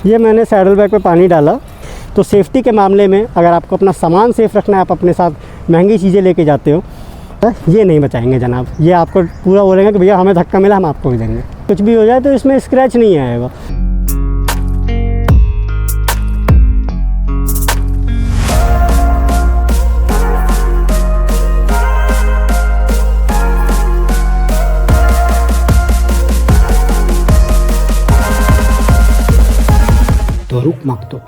ये मैंने saddle bag पे पानी डाला। तो सेफ्टी के मामले में अगर आपको अपना सामान सेफ़ रखना है, आप अपने साथ महंगी चीज़ें लेके जाते हो, ये नहीं बचाएंगे जनाब। ये आपको पूरा बोलेंगे कि भैया हमें धक्का मिला, हम आपको भी देंगे। कुछ भी हो जाए तो इसमें स्क्रैच नहीं आएगा। तो रुक मत, तो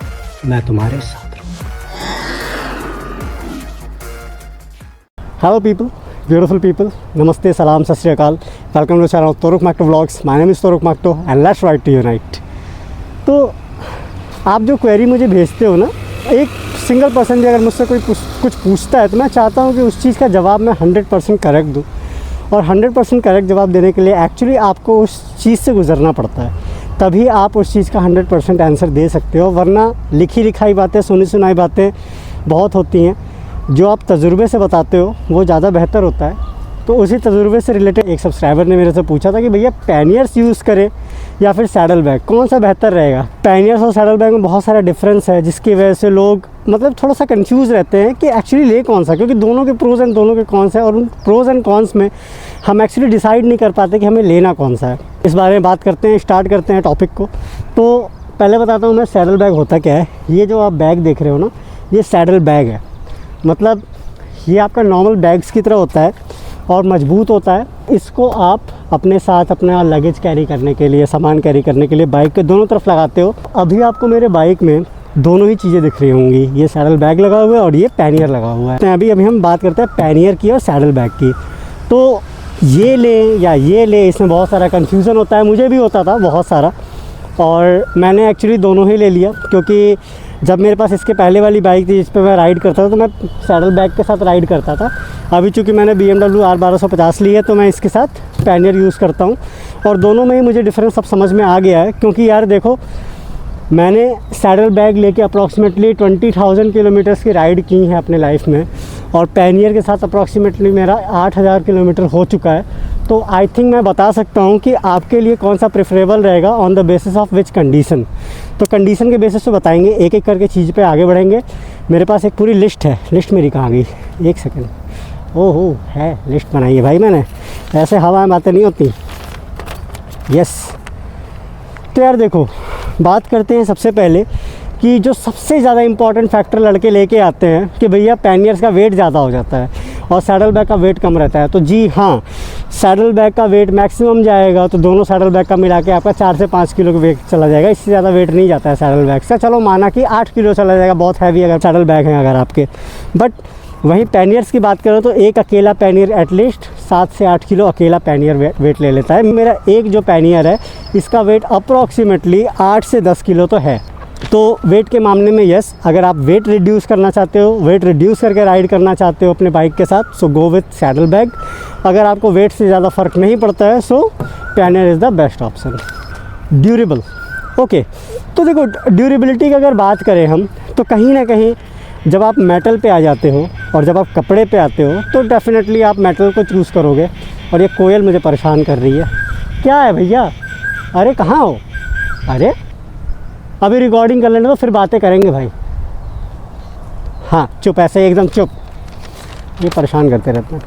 मैं तुम्हारे साथ रहूँ। हेलो पीपल, ब्यूटीफुल पीपल, नमस्ते, सलाम, Sat Sri Akal. Welcome to channel Toruk Makto vlogs. My name is Toruk Makto and let's ride to unite. तो आप जो क्वेरी मुझे भेजते हो ना, एक सिंगल पर्सन भी अगर मुझसे कोई कुछ पूछता है तो मैं चाहता हूँ कि उस चीज़ का जवाब मैं 100% करेक्ट दूँ। और 100% करेक्ट जवाब देने के लिए एक्चुअली आपको उस चीज़ से गुजरना पड़ता है, तभी आप उस चीज़ का 100% आंसर दे सकते हो। वरना लिखी लिखाई बातें, सुनी सुनाई बातें बहुत होती हैं। जो आप तजुर्बे से बताते हो वो ज़्यादा बेहतर होता है। तो उसी तजुर्बे से रिलेटेड एक सब्सक्राइबर ने मेरे से पूछा था कि भैया पैनियर्स यूज़ करें या फिर सैडल बैग, कौन सा बेहतर रहेगा। पैनियर्स और सैडल बैग में बहुत सारा डिफरेंस है, जिसकी वजह से लोग मतलब थोड़ा सा कंफ्यूज रहते हैं कि एक्चुअली ले कौन सा, क्योंकि दोनों के प्रोज़ एंड दोनों के कॉन्स हैं। और उन प्रोज़ एंड कॉन्स में हम एक्चुअली डिसाइड नहीं कर पाते कि हमें लेना कौन सा है। इस बारे में बात करते हैं, स्टार्ट करते हैं टॉपिक को। तो पहले बताता हूँ मैं सैडल बैग होता क्या है। ये जो आप बैग देख रहे हो ना, ये सैडल बैग है। मतलब ये आपका नॉर्मल बैग्स की तरह होता है और मजबूत होता है। इसको आप अपने साथ अपना लगेज कैरी करने के लिए, सामान कैरी करने के लिए बाइक के दोनों तरफ लगाते हो। अभी आपको मेरे बाइक में दोनों ही चीज़ें दिख रही होंगी, ये सैडल बैग लगा हुआ है और ये पैनियर लगा हुआ है। अभी हम बात करते हैं पैनियर की और सैडल बैग की। तो ये ले या ये ले, इसमें बहुत सारा कन्फ्यूज़न होता है। मुझे भी होता था बहुत सारा, और मैंने एक्चुअली दोनों ही ले लिया। क्योंकि जब मेरे पास इसके पहले वाली बाइक थी जिस पे मैं राइड करता था, तो मैं सैडल बैग के साथ राइड करता था। अभी चूँकि मैंने BMW R1250 ली है, तो मैं इसके साथ पैनियर यूज़ करता हूँ। और दोनों में ही मुझे डिफरेंस अब समझ में आ गया है। क्योंकि यार देखो, मैंने सैडल बैग लेके अप्रॉक्सीमेटली 20,000 किलोमीटर्स की राइड की है अपने लाइफ में, और पैनियर के साथ अप्रॉक्सीमेटली मेरा 8,000 किलोमीटर हो चुका है। तो आई थिंक मैं बता सकता हूँ कि आपके लिए कौन सा प्रेफरेबल रहेगा on the basis of which condition. तो कंडीशन के बेसिस पे बताएंगे, एक एक करके चीज़ पे आगे बढ़ेंगे। मेरे पास एक पूरी लिस्ट है। लिस्ट मेरी कहाँ गई, एक सेकेंड। ओहो, है, लिस्ट बनाई है भाई मैंने, ऐसे हवा में बातें नहीं होती। यस, तो यार देखो, बात करते हैं सबसे पहले कि जो सबसे ज़्यादा इम्पॉर्टेंट फैक्टर लड़के लेके आते हैं कि भैया पैनियर्स का वेट ज़्यादा हो जाता है और सैडल बैग का वेट कम रहता है। तो जी हाँ, सैडल बैग का वेट मैक्सिमम जाएगा, तो दोनों सैडल बैग का मिला के आपका 4 से 5 किलो का वेट चला जाएगा। इससे ज़्यादा वेट नहीं जाता है सैडल बैग से। चलो माना कि 8 किलो चला जाएगा, बहुत हैवी अगर सैडल बैग हैं अगर आपके। बट वहीं पैनियर्स की बात करो तो एक अकेला पैनियर एटलीस्ट 7 से 8 किलो अकेला पैनियर वेट ले लेता है। मेरा एक जो पैनियर है, इसका वेट अप्रॉक्सीमेटली 8 से 10 किलो तो है। तो वेट के मामले में यस, अगर आप वेट रिड्यूस करना चाहते हो, वेट रिड्यूस करके राइड करना चाहते हो अपने बाइक के साथ, so go with saddle bag. अगर आपको वेट से ज़्यादा फ़र्क नहीं पड़ता है, so pannier is the best option. Durable, okay. तो देखो, ड्यूरेबिलिटी की अगर बात करें हम, तो कहीं ना कहीं जब आप मेटल पे आ जाते हो और जब आप कपड़े पे आते हो, तो डेफिनेटली आप मेटल को चूज़ करोगे। और ये कोयल मुझे परेशान कर रही है। क्या है भैया, अरे कहाँ हो? अरे अभी रिकॉर्डिंग कर लेने तो फिर बातें करेंगे भाई। हाँ चुप, ऐसे एकदम चुप, ये परेशान करते रहते हैं।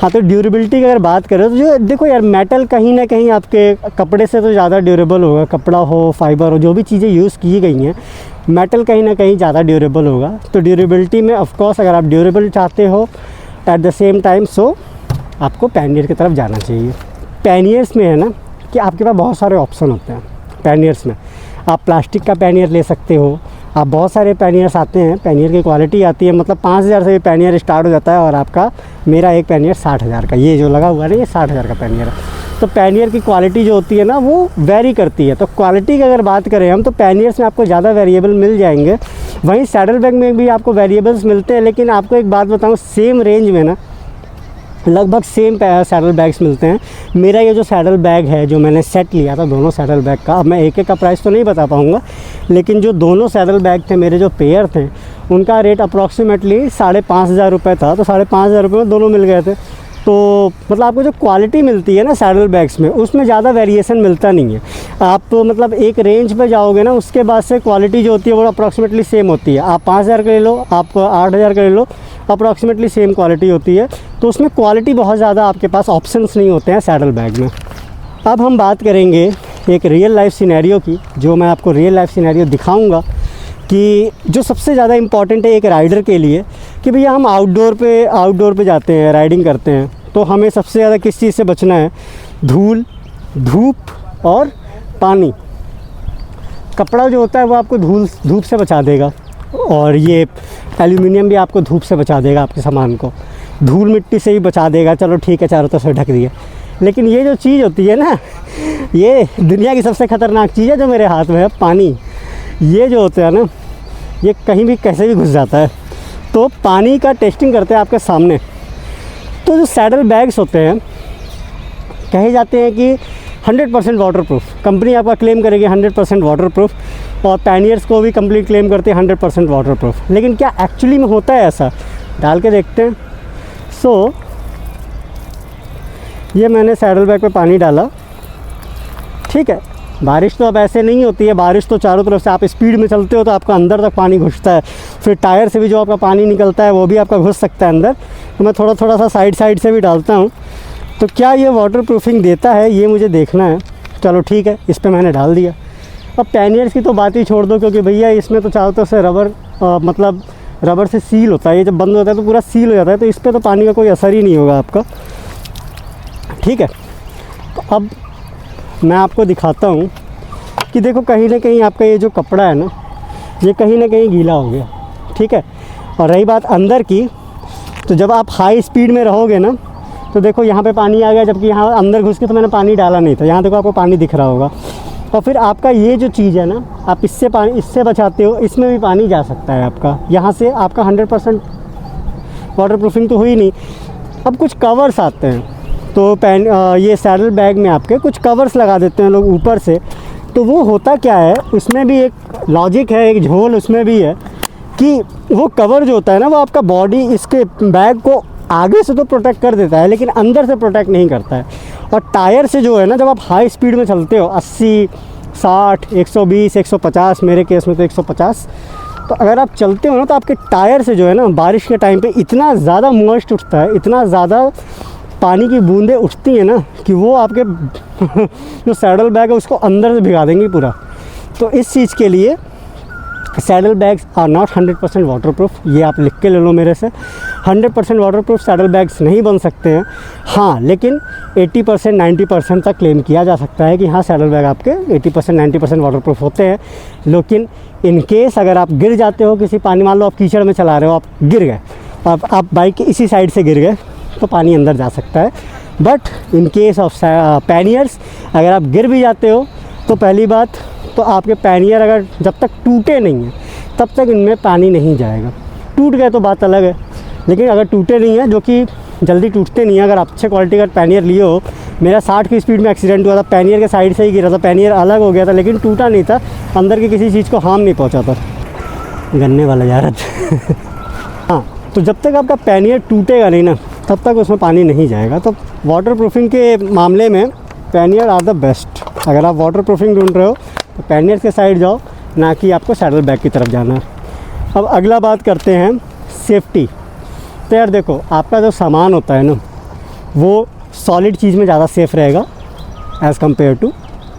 हाँ, तो ड्यूरेबिलिटी की अगर बात करें तो जो देखो यार, मेटल कहीं ना कहीं आपके कपड़े से तो ज़्यादा ड्यूरेबल होगा। कपड़ा हो, फाइबर हो, जो भी चीज़ें यूज़ की गई हैं, मेटल कहीं ना कहीं ज़्यादा ड्यूरेबल होगा। तो ड्यूरेबिलिटी में ऑफकोर्स अगर आप ड्यूरेबल चाहते हो एट द सेम टाइम, सो आपको पैनियर की तरफ जाना चाहिए। पैनियर्स में है ना कि आपके पास बहुत सारे ऑप्शन होते हैं। पैनियर्स में आप प्लास्टिक का पैनियर ले सकते हो। आप बहुत सारे पैनियर्स आते हैं, पैनियर की क्वालिटी आती है, मतलब 5,000 से ये पैनियर स्टार्ट हो जाता है। और आपका, मेरा एक पैनियर 60,000 का, ये जो लगा हुआ है ना, ये 60,000 का पैनियर है। तो पैनियर की क्वालिटी जो होती है ना, वो वेरी करती है। तो क्वालिटी की अगर बात करें हम, तो पैनियर्स में आपको ज़्यादा वेरिएबल मिल जाएंगे। वहीं सैडल बैग में भी आपको वेरिएबल्स मिलते हैं। लेकिन आपको एक बात बताऊँ, सेम रेंज में ना लगभग सेम सैडल बैग्स मिलते हैं। मेरा ये जो सैडल बैग है, जो मैंने सेट लिया था दोनों सैडल बैग का, अब मैं एक एक का प्राइस तो नहीं बता पाऊँगा, लेकिन जो दोनों सैडल बैग थे, मेरे जो पेयर थे, उनका रेट अप्रॉक्सीमेटली 5,500 रुपये था। तो 5,500 रुपये में दोनों मिल गए थे। तो मतलब आपको जो क्वालिटी मिलती है ना सैडल बैग्स में, उसमें ज़्यादा वेरिएशन मिलता नहीं है। आप मतलब एक रेंज पे जाओगे ना, उसके बाद से क्वालिटी जो होती है वो अप्रॉक्सीमेटली सेम होती है। आप 5,000 का ले लो, आप 8,000 का ले लो, अप्रॉक्सीमेटली सेम क्वालिटी होती है। तो उसमें क्वालिटी बहुत ज़्यादा आपके पास ऑप्शंस नहीं होते हैं सैडल बैग में। अब हम बात करेंगे एक रियल लाइफ सिनेरियो की, जो मैं आपको रियल लाइफ सिनेरियो दिखाऊंगा कि जो सबसे ज़्यादा इम्पॉर्टेंट है एक राइडर के लिए, कि भैया हम आउटडोर पे जाते हैं, राइडिंग करते हैं, तो हमें सबसे ज़्यादा किस चीज़ से बचना है? धूल, धूप और पानी। कपड़ा जो होता है वो आपको धूप से बचा देगा, और ये एल्यूमिनियम भी आपको धूप से बचा देगा, आपके सामान को धूल मिट्टी से भी बचा देगा। चलो ठीक है, चारों तरफ से ढक दिए। लेकिन ये जो चीज़ होती है ना, ये दुनिया की सबसे ख़तरनाक चीज़ है जो मेरे हाथ में है, पानी। ये जो होता है ना, ये कहीं भी कैसे भी घुस जाता है। तो पानी का टेस्टिंग करते हैं आपके सामने। तो जो सैडल बैग्स होते हैं, कहे जाते हैं कि 100% वाटरप्रूफ, कंपनी आपका क्लेम करेगी 100% वाटरप्रूफ, और पैनियर्स को भी कंप्लीट क्लेम करते हैं 100% वाटरप्रूफ। लेकिन क्या एक्चुअली में होता है ऐसा? डाल के देखते हैं। सो ये मैंने सैडल बैग पे पानी डाला, ठीक है। बारिश तो अब ऐसे नहीं होती है, बारिश तो चारों तरफ से, आप स्पीड में चलते हो तो आपका अंदर तक पानी घुसता है, फिर टायर से भी जो आपका पानी निकलता है वो भी आपका घुस सकता है अंदर। तो मैं थोड़ा सा साइड से भी डालता हूँ। तो क्या ये वाटर प्रूफिंग देता है, ये मुझे देखना है। चलो ठीक है, इस पर मैंने डाल दिया। अब पैनियर्स की तो बात ही छोड़ दो, क्योंकि भैया इसमें तो चारों तरफ से मतलब रबर से सील होता है। ये जब बंद होता है तो पूरा सील हो जाता है, तो इस पर तो पानी का कोई असर ही नहीं होगा आपका, ठीक है। तो अब मैं आपको दिखाता हूँ कि देखो, कहीं ना कहीं आपका ये जो कपड़ा है ना, ये कहीं ना कहीं गीला हो गया, ठीक है। और रही बात अंदर की, तो जब आप हाई स्पीड में रहोगे ना, तो देखो यहाँ पे पानी आ गया, जबकि यहाँ अंदर घुस के तो मैंने पानी डाला नहीं था। यहाँ देखो आपको पानी दिख रहा होगा। और फिर आपका ये जो चीज़ है ना, आप इससे बचाते हो, इसमें भी पानी जा सकता है आपका। यहाँ से आपका 100% वाटर प्रूफिंग तो हुई नहीं। अब कुछ कवर्स आते हैं, तो ये सैडल बैग में आपके कुछ कवर्स लगा देते हैं लोग ऊपर से। तो वो होता क्या है, उसमें भी एक लॉजिक है, एक झोल उसमें भी है, कि वो कवर जो होता है ना, वो आपका बॉडी, इसके बैग को आगे से तो प्रोटेक्ट कर देता है, लेकिन अंदर से प्रोटेक्ट नहीं करता है। और टायर से जो है ना, जब आप हाई स्पीड में चलते हो, 80, 60, 120, 150, मेरे केस में तो 150, तो अगर आप चलते हो ना, तो आपके टायर से जो है ना, बारिश के टाइम पे इतना ज़्यादा मॉइस्ट उठता है, इतना ज़्यादा पानी की बूंदें उठती हैं ना, कि वो आपके जो सैडल बैग है उसको अंदर से भिगा देंगी पूरा। तो इस चीज़ के लिए saddle bags are not 100% waterproof. ये आप लिख के ले लो मेरे से, 100% वाटरप्रूफ सैडल बैग्स नहीं बन सकते हैं। हाँ, लेकिन 80%, 90% तक क्लेम किया जा सकता है कि हाँ, सैडल बैग आपके 80%, 90% वाटरप्रूफ होते हैं। लेकिन इन केस अगर आप गिर जाते हो किसी पानी, मान लो आप कीचड़ में चला रहे हो, आप गिर गए, आप बाइक के इसी साइड से गिर गए, तो पानी अंदर जा सकता है। But in case of panniers, अगर आप गिर भी जाते हो, तो पहली बात तो आपके पैनियर अगर जब तक टूटे नहीं हैं, तब तक इनमें पानी नहीं जाएगा। टूट गए तो बात अलग है, लेकिन अगर टूटे नहीं हैं, जो कि जल्दी टूटते नहीं हैं, अगर आप अच्छे क्वालिटी का पैनियर लिए हो। मेरा 60 की स्पीड में एक्सीडेंट हुआ था, पैनियर के साइड से ही गिरा था, पैनियर अलग हो गया था, लेकिन टूटा नहीं था, अंदर की किसी चीज़ को हार्म नहीं पहुँचा था। गन्ने वाला यार हाँ, तो जब तक आपका पैनियर टूटेगा नहीं ना, तब तक उसमें पानी नहीं जाएगा। तो वाटर प्रूफिंग के मामले में पैनियर आर द बेस्ट। अगर आप वाटर प्रूफिंग ढूंढ रहे हो तो पैनियर के साइड जाओ, ना कि आपको सैडल बैग की तरफ जाना है। अब अगला बात करते हैं सेफ्टी। तो यार देखो, आपका जो सामान होता है ना, वो सॉलिड चीज़ में ज़्यादा सेफ़ रहेगा एज़ कम्पेयर टू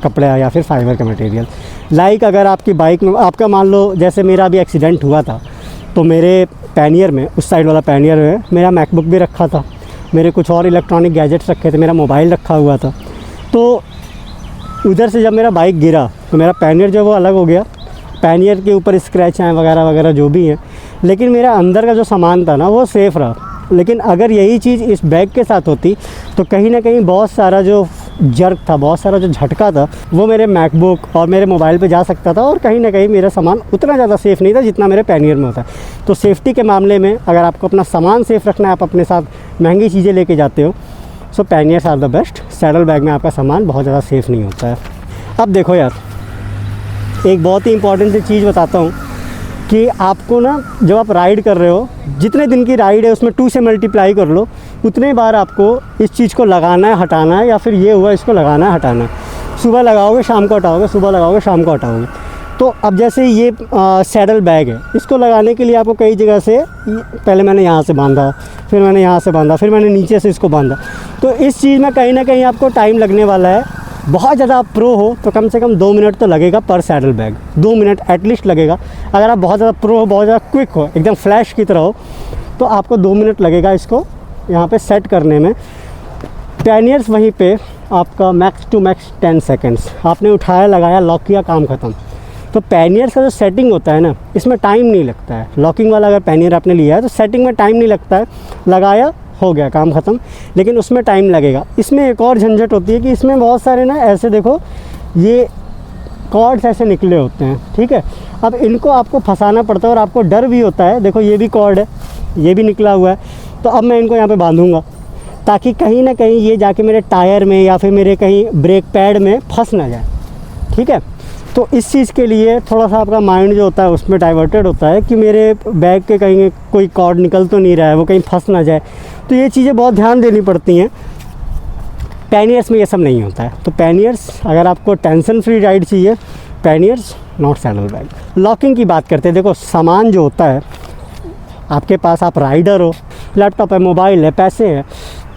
कपड़े या फिर फाइबर का मटेरियल। लाइक अगर आपकी बाइक में आपका, मान लो जैसे मेरा अभी एक्सीडेंट हुआ था, तो मेरे पैनियर में, उस साइड वाला पैनियर में मेरा मैकबुक भी रखा था, मेरे कुछ और इलेक्ट्रॉनिक गैजेट्स रखे थे, मेरा मोबाइल रखा हुआ था। तो उधर से जब मेरा बाइक गिरा तो मेरा पैनियर जो वो अलग हो गया, पैनियर के ऊपर स्क्रैच आए वगैरह वगैरह जो भी हैं, लेकिन मेरा अंदर का जो सामान था ना, वो सेफ़ रहा। लेकिन अगर यही चीज़ इस बैग के साथ होती, तो कहीं ना कहीं बहुत सारा जो जर्क था, बहुत सारा जो झटका था, वो मेरे मैकबुक और मेरे मोबाइल पे जा सकता था, और कहीं ना कहीं मेरा सामान उतना ज़्यादा सेफ़ नहीं था जितना मेरे पैनियर में होता है। तो सेफ्टी के मामले में अगर आपको अपना सामान सेफ़ रखना है, आप अपने साथ महंगी चीज़ें लेके जाते हो, so panniers are the best. Saddle bag में आपका सामान बहुत ज़्यादा सेफ़ नहीं होता है। अब देखो यार, एक बहुत ही इंपॉर्टेंट सी चीज़ बताता हूँ कि आपको ना जब आप राइड कर रहे हो, जितने दिन की राइड है उसमें 2 से मल्टीप्लाई कर लो, उतने बार आपको इस चीज़ को लगाना है, हटाना है, या फिर ये हुआ इसको लगाना है, हटाना है। सुबह लगाओगे शाम को हटाओगे, सुबह लगाओगे शाम को हटाओगे। तो अब जैसे ये सैडल बैग है, इसको लगाने के लिए आपको कई जगह से, पहले मैंने यहाँ से बांधा, फिर मैंने यहाँ से बांधा, फिर मैंने नीचे से इसको बांधा। तो इस चीज़ में कहीं ना कहीं आपको टाइम लगने वाला है। बहुत ज़्यादा आप प्रो हो तो कम से कम 2 मिनट तो लगेगा पर सैडल बैग, 2 मिनट एटलीस्ट लगेगा। अगर आप बहुत ज़्यादा प्रो हो, बहुत ज़्यादा क्विक हो, एकदम फ्लैश की तरह हो, तो आपको 2 मिनट लगेगा इसको यहाँ पे सेट करने में। पैनियर्स वहीं पे आपका मैक्स टू मैक्स 10 सेकेंड्स, आपने उठाया, लगाया, लॉक किया, काम ख़त्म। तो पैनियर्स का जो सेटिंग होता है ना, इसमें टाइम नहीं लगता है। लॉकिंग वाला अगर पैनियर आपने लिया है तो सेटिंग में टाइम नहीं लगता है, लगाया, हो गया, काम ख़त्म। लेकिन उसमें टाइम लगेगा। इसमें एक और झंझट होती है कि इसमें बहुत सारे ना ऐसे देखो, ये कॉर्ड्स ऐसे निकले होते हैं, ठीक है। अब इनको आपको फंसाना पड़ता है और आपको डर भी होता है। देखो ये भी कॉर्ड है, ये भी निकला हुआ है। तो अब मैं इनको यहाँ पे बांधूंगा ताकि कहीं ना कहीं ये जाके मेरे टायर में या फिर मेरे कहीं ब्रेक पैड में फंस ना जाए, ठीक है। तो इस चीज़ के लिए थोड़ा सा आपका माइंड जो होता है उसमें डाइवर्टेड होता है कि मेरे बैग के कहीं कोई कॉर्ड निकल तो नहीं रहा है, वो कहीं फंस ना जाए। तो ये चीज़ें बहुत ध्यान देनी पड़ती हैं। पैनियर्स में ये सब नहीं होता है। तो पैनियर्स, अगर आपको टेंशन फ्री राइड चाहिए, panniers not saddle bag. Locking की बात करते हैं। देखो सामान जो होता है आपके पास, आप राइडर हो, लैपटॉप है, मोबाइल है, पैसे हैं,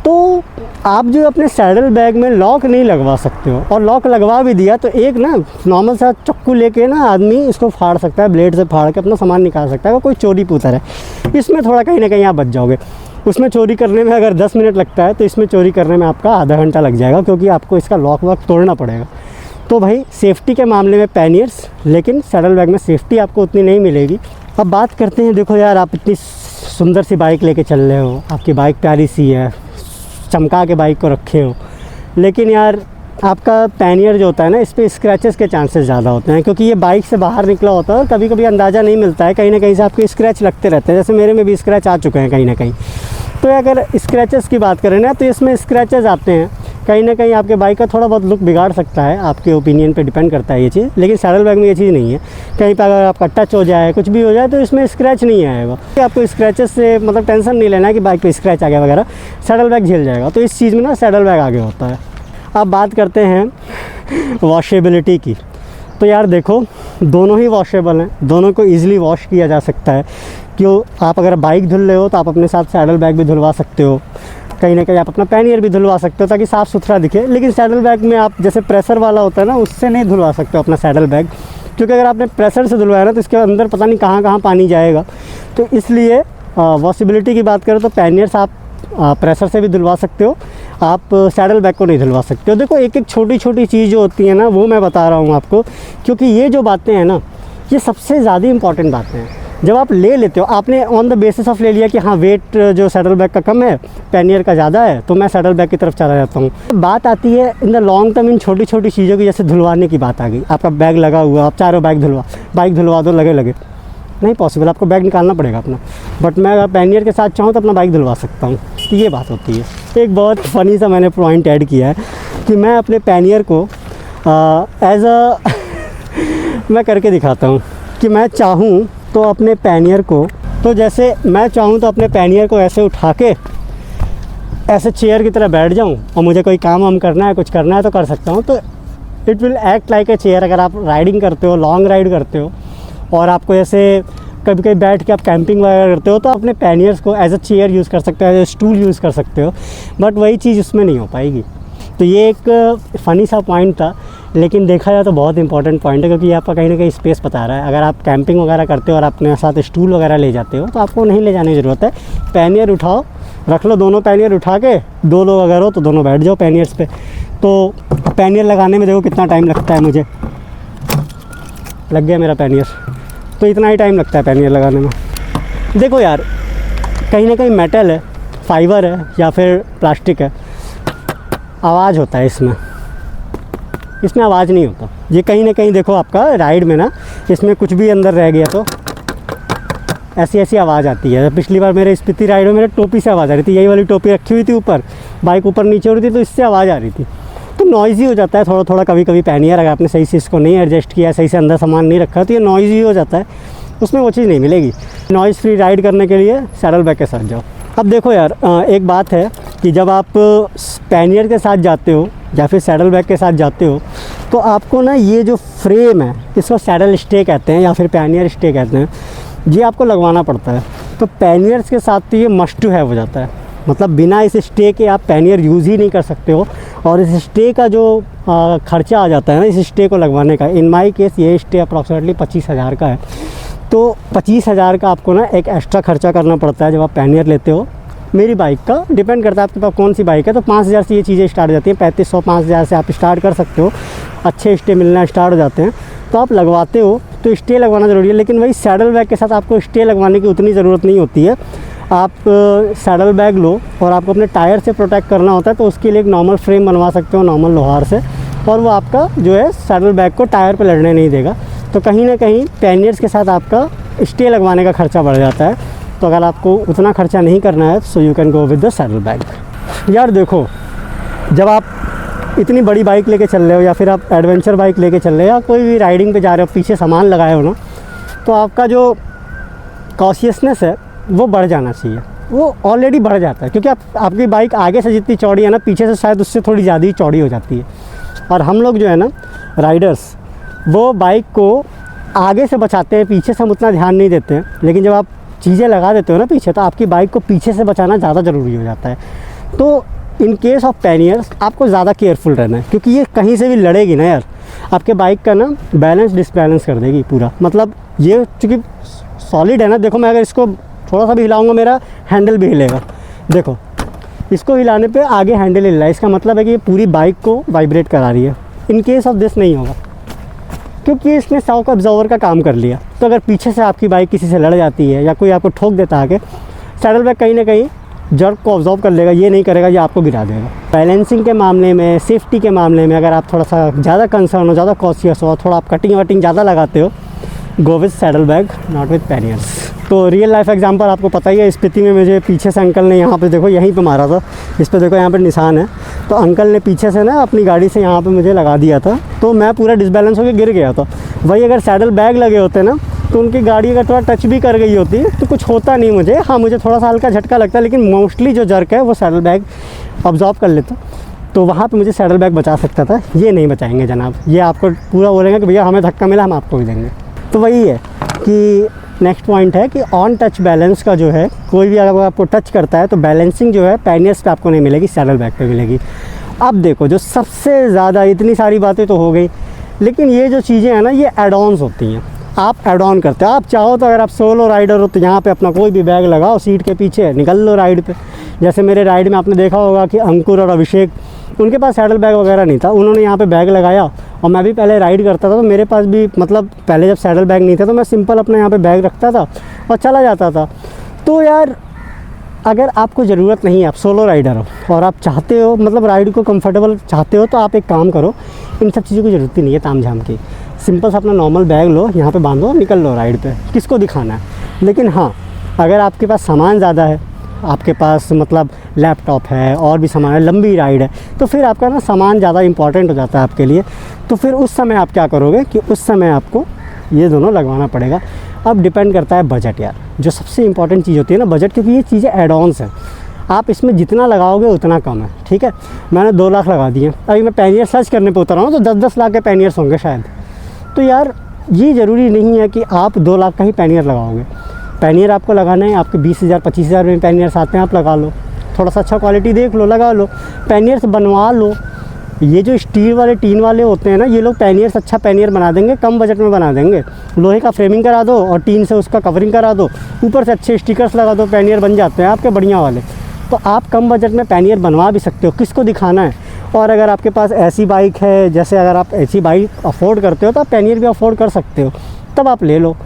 तो आप जो अपने सैडल बैग में लॉक नहीं लगवा सकते हो। और लॉक लगवा भी दिया तो एक ना नॉर्मल सा चक्कू लेके ना आदमी इसको फाड़ सकता है, ब्लेड से फाड़ के अपना सामान निकाल सकता है। वो कोई चोरी पुतर है, इसमें थोड़ा कहीं ना कहीं आप बच जाओगे। उसमें चोरी करने में अगर 10 मिनट लगता है तो इसमें चोरी करने में आपका आधा घंटा लग जाएगा, क्योंकि आपको इसका लॉक वॉक तोड़ना पड़ेगा। तो भाई सेफ्टी के मामले में पैनियर्स, लेकिन सैडल बैग में सेफ्टी आपको उतनी नहीं मिलेगी। अब बात करते हैं, देखो यार आप इतनी सुंदर सी बाइक लेके चल रहे हो, आपकी बाइक प्यारी सी है, चमका के बाइक को रखे हो, लेकिन यार आपका पैनियर जो होता है ना, इस पर स्क्रैचेस के चांसेस ज़्यादा होते हैं, क्योंकि ये बाइक से बाहर निकला होता है और कभी कभी अंदाज़ा नहीं मिलता है, कहीं ना कहीं से आपके स्क्रैच लगते रहते हैं। जैसे मेरे में भी स्क्रैच आ चुके हैं कहीं ना कहीं। तो अगर स्क्रैचेस की बात करें ना, तो इसमें स्क्रैचेस आते हैं, कहीं ना कहीं आपके बाइक का थोड़ा बहुत लुक बिगाड़ सकता है, आपके ओपिनियन पे डिपेंड करता है ये चीज़। लेकिन सैडल बैग में ये चीज़ नहीं है। कहीं पर अगर आपका टच हो जाए, कुछ भी हो जाए, तो इसमें स्क्रैच नहीं आएगा। आपको स्क्रैचेस से मतलब टेंशन नहीं लेना है कि बाइक पे स्क्रैच आ गया वगैरह, सैडल बैग झेल जाएगा। तो इस चीज़ में ना सैडल बैग आगे होता है। अब बात करते हैं वॉशेबिलिटी की। तो यार देखो, दोनों ही वॉशेबल हैं, दोनों को ईज़िली वॉश किया जा सकता है। क्यों, आप अगर बाइक धुल रहे हो तो आप अपने साथ सैडल बैग भी धुलवा सकते हो, कहीं ना कहीं आप अपना पैनियर भी धुलवा सकते हो ताकि साफ़ सुथरा दिखे। लेकिन सैडल बैग में आप जैसे प्रेशर वाला होता है ना, उससे नहीं धुलवा सकते हो अपना सैडल बैग, क्योंकि अगर आपने प्रेशर से धुलवाया ना तो इसके अंदर पता नहीं कहाँ कहाँ पानी जाएगा। तो इसलिए वॉशेबिलिटी की बात करें तो पैनियर्स आप प्रेशर से भी धुलवा सकते हो, आप सैडल बैग को नहीं धुलवा सकते हो। देखो एक एक छोटी छोटी चीज़ जो होती है ना, वो मैं बता रहा हूँ आपको, क्योंकि ये जो बातें हैं ना, ये सबसे ज़्यादा इंपॉर्टेंट बातें हैं। जब आप ले लेते हो, आपने ऑन द बेसिस ऑफ ले लिया कि हाँ वेट जो सैडल बैग का कम है, पैनियर का ज़्यादा है, तो मैं सैडल बैग की तरफ चला जाता हूँ। बात आती है in the long term in छोटी छोटी चीज़ों की, जैसे धुलवाने की बात आ गई। आपका बैग लगा हुआ, आप चारों बाइक धुलवा दो, लगे नहीं पॉसिबल, आपको बैग निकालना पड़ेगा अपना। बट मैं अगर पैनियर के साथ चाहूँ तो अपना बाइक धुलवा सकता हूँ। तो ये बात होती है। एक बहुत फ़नी सा मैंने पॉइंट ऐड किया है कि मैं अपने पैनियर को एज अ मैं करके दिखाता हूँ कि मैं चाहूँ तो अपने पैनियर को, तो जैसे मैं चाहूँ तो अपने पैनियर को ऐसे उठा के ऐसे चेयर की तरह बैठ जाऊँ, और मुझे कोई काम वाम करना है, कुछ करना है तो कर सकता हूँ। तो it will act like a chair. अगर आप राइडिंग करते हो, लॉन्ग राइड करते हो, और आपको ऐसे कभी कभी बैठ के आप कैंपिंग वगैरह करते हो, तो अपने पैनियर्स को एज अ चेयर यूज़ कर सकते हो, एज अ स्टूल यूज़ कर सकते हो। बट वही चीज़ उसमें नहीं हो पाएगी। तो ये एक फ़नी सा पॉइंट था, लेकिन देखा जाए तो बहुत इंपॉर्टेंट पॉइंट है, क्योंकि ये आपका कहीं ना कहीं स्पेस बता रहा है। अगर आप कैंपिंग वगैरह करते हो और अपने साथ स्टूल वगैरह ले जाते हो, तो आपको नहीं ले जाने की ज़रूरत है। पैनियर उठाओ, रख लो, दोनों पैनियर उठा के, 2 लोग अगर हो तो दोनों बैठ जाओ पैनियर्स पे। तो पैनियर लगाने में देखो कितना टाइम लगता है, मुझे लग गया मेरा पैनियर। तो इतना ही टाइम लगता है पैनियर लगाने में। देखो यार, कहीं ना कहीं मेटल है, फाइबर है, या फिर प्लास्टिक है, आवाज़ होता है इसमें आवाज़ नहीं होता। ये कहीं ना कहीं देखो आपका राइड में ना, इसमें कुछ भी अंदर रह गया तो ऐसी आवाज़ आती है। पिछली बार मेरे स्पीति राइड में मेरे टोपी से आवाज़ आ रही थी, यही वाली टोपी रखी हुई थी ऊपर, बाइक ऊपर नीचे हो रही थी, तो इससे आवाज़ आ रही थी। तो नॉइज़ी हो जाता है थोड़ा थोड़ा कभी कभी पैनियर, अगर आपने सही से इसको नहीं एडजस्ट किया, सही से अंदर सामान नहीं रखा, तो ये नॉइज़ी हो जाता है। उसमें वो चीज़ नहीं मिलेगी। नॉइज़ फ्री राइड करने के लिए सैडल बैग के साथ जाओ। अब देखो यार, एक बात है कि जब आप पैनियर के साथ जाते हो या फिर सैडल बैग के साथ जाते हो तो आपको ना ये जो फ्रेम है, इसको सैडल स्टे कहते हैं या फिर पैनियर स्टे कहते हैं, ये आपको लगवाना पड़ता है। तो पैनियर्स के साथ तो ये मस्ट टू हैव हो जाता है, मतलब बिना इस स्टे के आप पैनियर यूज़ ही नहीं कर सकते हो। और इस स्टे का जो खर्चा आ जाता है ना इस स्टे को लगवाने का, इन माई केस ये स्टे अप्रॉक्सीमेटली 25,000 का है। तो 25,000 का आपको ना एक एक्स्ट्रा खर्चा करना पड़ता है जब आप पैनियर लेते हो। मेरी बाइक का डिपेंड करता है आपके पास कौन सी बाइक है, तो 5,000 से ये चीज़ें स्टार्ट हो जाती हैं। 3500 5,000 से आप स्टार्ट कर सकते हो, अच्छे स्टे मिलना स्टार्ट हो जाते हैं। तो आप लगवाते हो तो स्टे लगवाना ज़रूरी है, लेकिन वही सैडल बैग के साथ आपको स्टे लगवाने की उतनी ज़रूरत नहीं होती है। आप सैडल बैग लो और आपको अपने टायर से प्रोटेक्ट करना होता है, तो उसके लिए एक नॉर्मल फ्रेम बनवा सकते हो नॉर्मल लोहार से, और वो आपका जो है सैडल बैग को टायर पे लड़ने नहीं देगा। तो कहीं ना कहीं पैनियर्स के साथ आपका स्टे लगवाने का खर्चा बढ़ जाता है। तो अगर आपको उतना खर्चा नहीं करना है so you can go with the saddle bag. यार देखो, जब आप इतनी बड़ी बाइक लेके चल रहे हो या फिर आप एडवेंचर बाइक लेके चल रहे हो या कोई भी राइडिंग पे जा रहे हो, पीछे सामान लगाए हो ना, तो आपका जो कॉशियसनेस है वो बढ़ जाना चाहिए। वो ऑलरेडी बढ़ जाता है क्योंकि आपकी बाइक आगे से जितनी चौड़ी है ना, पीछे से शायद उससे थोड़ी ज़्यादा ही चौड़ी हो जाती है। और हम लोग जो है ना राइडर्स, वो बाइक को आगे से बचाते हैं, पीछे से हम उतना ध्यान नहीं देते हैं। लेकिन जब आप चीज़ें लगा देते हो ना पीछे, तो आपकी बाइक को पीछे से बचाना ज़्यादा ज़रूरी हो जाता है। तो इन केस ऑफ पैनियर्स आपको ज़्यादा केयरफुल रहना है, क्योंकि ये कहीं से भी लड़ेगी ना यार, आपके बाइक का ना बैलेंस डिसबैलेंस कर देगी पूरा। मतलब ये चूँकि सॉलिड है ना, देखो मैं अगर इसको थोड़ा सा भी हिलाऊंगा मेरा हैंडल भी हिलेगा। देखो इसको हिलाने पे आगे हैंडल हिल रहा है, इसका मतलब है कि ये पूरी बाइक को वाइब्रेट करा रही है। इन केस ऑफ दिस नहीं होगा, क्योंकि इसने शॉक अब्जॉर्वर का काम कर लिया। तो अगर पीछे से आपकी बाइक किसी से लड़ जाती है या कोई आपको ठोक देता आगे, सैडल बैग कहीं ना कहीं जर्क को ऑब्जॉर्व कर लेगा, ये नहीं करेगा, ये आपको गिरा देगा। बैलेंसिंग के मामले में, सेफ्टी के मामले में अगर आप थोड़ा सा ज़्यादा कंसर्न हो, ज़्यादा कॉशियस हो, थोड़ा आप कटिंग वटिंग ज़्यादा लगाते हो, go with saddle bag not with panniers. तो रियल लाइफ एग्जांपल आपको पता ही है, स्पीति में मुझे पीछे से अंकल ने यहाँ पे देखो यहीं पे मारा था, इस पे देखो यहाँ पे निशान है। तो अंकल ने पीछे से ना अपनी गाड़ी से यहाँ पे मुझे लगा दिया था, तो मैं पूरा डिसबैलेंस होकर गिर गया था। वही अगर सैडल बैग लगे होते ना, तो उनकी गाड़ी अगर थोड़ा टच भी कर गई होती तो कुछ होता नहीं मुझे। हाँ, मुझे थोड़ा सा हल्का झटका लगता है, लेकिन मोस्टली जो जर्क है वो सैडल बैग ऑब्जॉर्व कर लेता, तो वहाँ पे मुझे सैडल बैग बचा सकता था। ये नहीं बचाएंगे जनाब, ये आपको पूरा बोलेंगे कि भैया हमें धक्का मिला, हम आपको भी देंगे। तो वही है कि नेक्स्ट पॉइंट है कि ऑन टच बैलेंस का जो है, कोई भी अगर आपको टच करता है तो बैलेंसिंग जो है पैनियर्स पे आपको नहीं मिलेगी, सैडल बैग पे मिलेगी। अब देखो, जो सबसे ज़्यादा, इतनी सारी बातें तो हो गई, लेकिन ये जो चीज़ें हैं ना, ये एड ऑन्स होती हैं। आप एड ऑन करते हो, आप चाहो तो अगर आप सोलो राइडर हो तो यहाँ पे अपना कोई भी बैग लगाओ सीट के पीछे, निकल लो राइड पे। जैसे मेरे राइड में आपने देखा होगा कि अंकुर और अभिषेक, उनके पास सैडल बैग वगैरह नहीं था, उन्होंने यहाँ पे बैग लगाया। और मैं भी पहले राइड करता था तो मेरे पास भी, मतलब पहले जब सैडल बैग नहीं था तो मैं सिंपल अपने यहाँ पे बैग रखता था और चला जाता था। तो यार अगर आपको ज़रूरत नहीं है, आप सोलो राइडर हो और आप चाहते हो, मतलब राइड को कंफर्टेबल चाहते हो, तो आप एक काम करो, इन सब चीज़ों की ज़रूरत ही नहीं है ताम झाम की। सिंपल सा अपना नॉर्मल बैग लो, यहाँ पे बांधो, निकल लो राइड पे, किसको दिखाना है। लेकिन हाँ, अगर आपके पास सामान ज़्यादा है, आपके पास मतलब लैपटॉप है और भी सामान है, लंबी राइड है, तो फिर आपका ना सामान ज़्यादा इंपॉर्टेंट हो जाता है आपके लिए। तो फिर उस समय आप क्या करोगे कि उस समय आपको ये दोनों लगवाना पड़ेगा। अब डिपेंड करता है बजट यार, जो सबसे इंपॉर्टेंट चीज़ होती है ना बजट, क्योंकि ये चीज़ें एड ऑन्स हैं। आप इसमें जितना लगाओगे उतना कम है, ठीक है। मैंने 2 लाख लगा दिए, अभी मैं पैनियर सर्च करने पे उतर रहा हूँ तो 10-10 लाख के पैनियर्स होंगे शायद। तो यार ये ज़रूरी नहीं है कि आप 2 लाख का ही पैनियर लगाओगे। पैनियर आपको लगाना है, आपके 20,000 25,000 में पैनियर्स आते हैं, आप लगा लो, थोड़ा सा अच्छा क्वालिटी देख लो, लगा लो, पैनियर्स बनवा लो। ये जो स्टील वाले टीन वाले होते हैं ना, ये लोग पैनियर्स अच्छा पैनियर बना देंगे, कम बजट में बना देंगे। लोहे का फ्रेमिंग करा दो और टीन से उसका कवरिंग करा दो, ऊपर से अच्छे स्टिकर्स लगा दो, पैनियर बन जाते हैं आपके बढ़िया वाले। तो आप कम बजट में पैनियर बनवा भी सकते हो, किसको दिखाना है। और अगर आपके पास ऐसी बाइक है, जैसे अगर आप ऐसी बाइक अफोर्ड करते हो तो आप पैनियर भी अफोर्ड कर सकते हो, तब आप ले लो।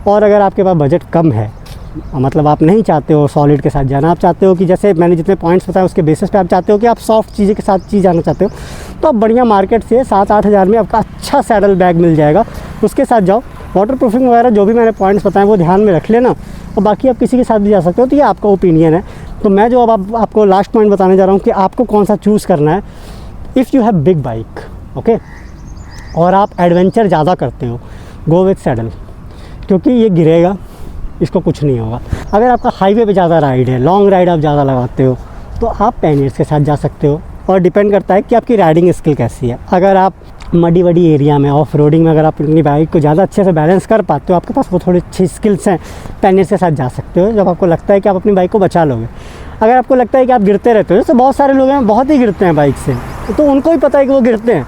और अगर आपके पास बजट कम है, मतलब आप नहीं चाहते हो सॉलिड के साथ जाना, आप चाहते हो कि जैसे मैंने जितने पॉइंट्स बताए उसके बेसिस पे आप चाहते हो कि आप सॉफ्ट चीज़ें के साथ जाना चाहते हो, तो आप बढ़िया मार्केट से 7-8 हज़ार में आपका अच्छा सैडल बैग मिल जाएगा, उसके साथ जाओ। वाटर प्रूफिंग वगैरह जो भी मैंने पॉइंट्स बताए वो ध्यान में रख लेना, और बाकी आप किसी के साथ भी जा सकते हो। तो ये आपका ओपिनियन है। तो मैं जो अब आपको लास्ट पॉइंट बताने जा रहा हूँ कि आपको कौन सा चूज़ करना है। If you have big bike, okay, और आप एडवेंचर ज़्यादा करते हो, गो विथ सैडल। क्योंकि ये गिरेगा, इसको कुछ नहीं होगा। अगर आपका हाईवे पे ज़्यादा राइड है, लॉन्ग राइड आप ज़्यादा लगाते हो, तो आप पैनियर्स के साथ जा सकते हो। और डिपेंड करता है कि आपकी राइडिंग स्किल कैसी है। अगर आप मडी वडी एरिया में, ऑफ रोडिंग में अगर आप अपनी बाइक को ज़्यादा अच्छे से बैलेंस कर पाते हो, आपके पास वो थोड़ी अच्छी स्किल्स हैं, पैनियर्स के साथ जा सकते हो जब आपको लगता है कि आप अपनी बाइक को बचा लोगे। अगर आपको लगता है कि आप गिरते रहते हो, तो बहुत सारे लोग हैं बहुत ही गिरते हैं बाइक से, तो उनको ही पता है कि वो गिरते हैं,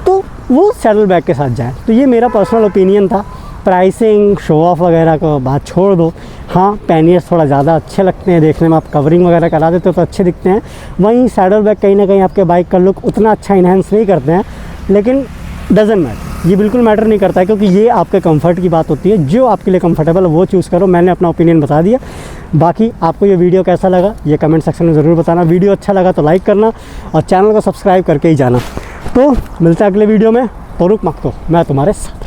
तो वो सैडल बैग के साथ जाएँ। तो ये मेरा पर्सनल ओपिनियन था। प्राइसिंग, शो ऑफ वगैरह को बात छोड़ दो। हाँ, पैनियर्स थोड़ा ज़्यादा अच्छे लगते हैं देखने में, आप कवरिंग वगैरह करा देते हो तो अच्छे दिखते हैं। वहीं सैडल बैग कहीं ना कहीं आपके बाइक का लुक उतना अच्छा इन्हेंस नहीं करते हैं, लेकिन डजंट मैटर, ये बिल्कुल मैटर नहीं करता है, क्योंकि ये आपके कंफर्ट की बात होती है। जो आपके लिए कंफर्टेबल है वो चूज़ करो। मैंने अपना ओपिनियन बता दिया। बाकी आपको ये वीडियो कैसा लगा ये कमेंट सेक्शन में ज़रूर बताना। वीडियो अच्छा लगा तो लाइक करना और चैनल को सब्सक्राइब करके ही जाना। तो मिलते हैं अगले वीडियो में। तोरुक माक्तो, मैं तुम्हारे साथ।